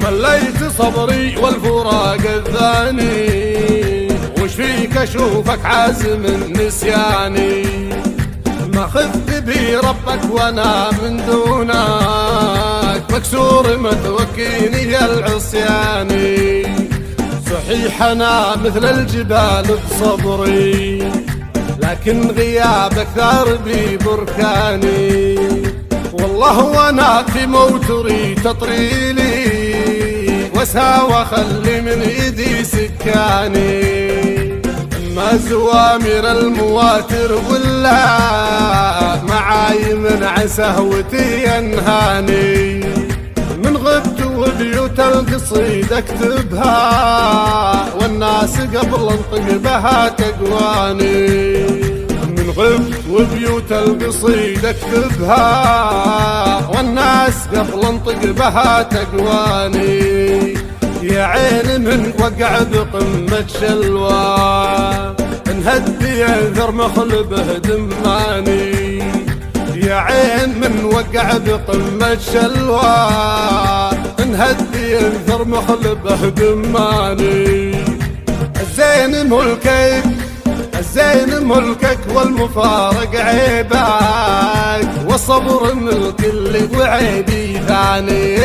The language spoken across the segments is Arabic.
مليت صبري والفراق الثاني، وش فيك اشوفك عازم النسياني. ما خفت بي ربك وانا من دونك، مكسور متوكيني العصياني. صحيح انا مثل الجبال بصبري، لكن غيابك ثار بي بركاني. والله وانا في موتري تطريلي، وساوى خلي من ايدي سكاني. اما زوامر المواتر ولا معاي من عسهوتي ينهاني. من غبت وبيوت القصيد اكتبها، والناس قبل انطق بها تقواني. من غبت وبيوت القصيد اكتبها، والناس قبل انطق بها تقواني. يا عين من وقع بقمة شلوى، انهد ينذر مخلبه دماني. يا عين من وقع بقمة شلوى، انهد ينذر مخلبه دماني. الزين ملكك الزين ملكك والمفارق عيبك، والصبر ملك اللي وعيبي ثاني.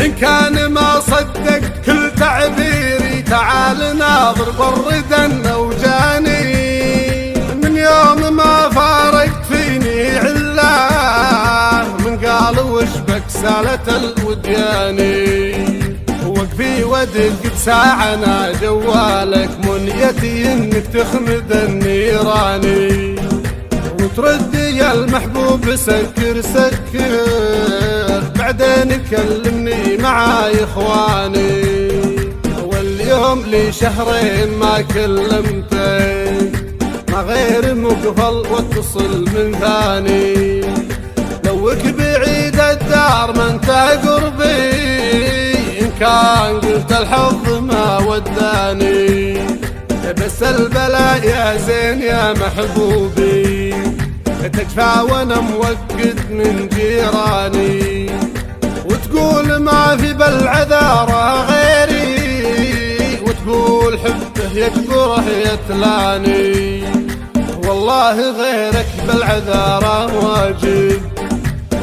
إن كان ما صدق كل تعبيري، تعال ناظر بردا أوجاني. من يوم ما فارقت فيني عله، من قال وش بك سالت الودياني. وقفي ودق بساعنا جوالك، منيتي انك تخمد النيراني. وترد يا المحبوب سكر سكر، بعدين كلمني مع اخواني. واليوم لي شهرين ما كلمتك، ما غير مقفل واتصل من ثاني. لوك بعيد الدار ما انت قربي، إن كان قلت الحظ ما وداني. بس البلاء يا زين يا محبوبي، تكفى وانا موقد من جيراني. وتقول ما في بالعذارى غيري، وتقول حبه يجبره يتلاني. والله غيرك بالعذارى واجب،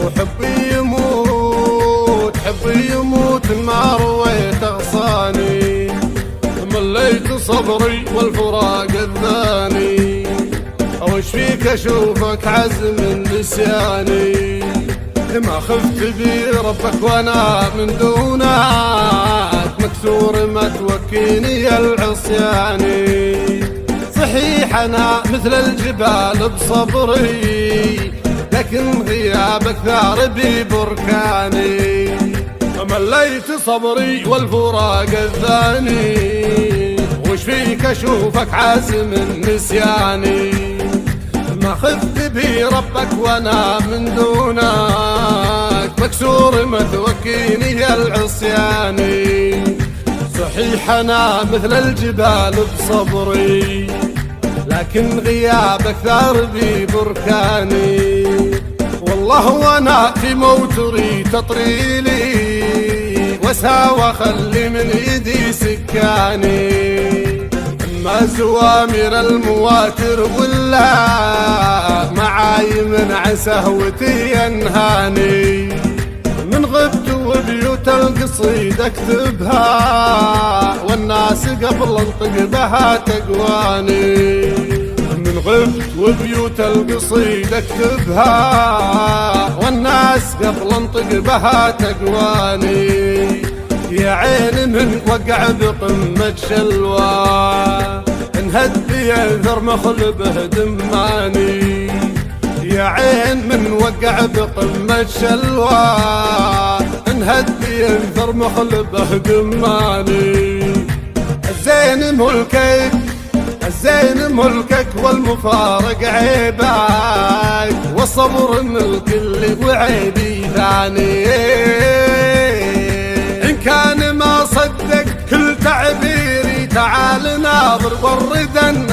وحبي يموت حبي يموت ما رويت اغصاني. مليت صبري والفراق الثاني، وش فيك اشوفك عزم النسياني. ما خفت بي ربك وانا من دونك، مكسور ما توكيني العصياني. صحيح انا مثل الجبال بصبري، لكن غيابك ثار بي بركاني. مليت صبري والفراق الثاني، وش فيك اشوفك عازم النسياني. ما خفت بي ربك وانا من دونك، مكسور ما توكيني العصياني. صحيح انا مثل الجبال بصبري، لكن غيابك ثار بي بركاني. والله وانا في موتري تطريلي، وساوى خلي من ايدي سكاني. اما زوامر المواتر ولا معاي من عسهوتي ينهاني. من غبت وبيوت القصيد اكتبها، والناس قبل انطق بها تقواني. من غبت وبيوت القصيد اكتبها، والناس قبل انطق بها تقواني. يا عين من وقع بقمة شلوى، انهد ينذر مخلبه دماني. يا عين من وقع بقمة شلوى، انهد ينذر مخلبه دماني. الزين ملكك الزين ملكك والمفارق عيبك، والصبر ملك اللي وعيبي ثاني. إن كان ما صدق كل تعبيري، تعال ناظر والردن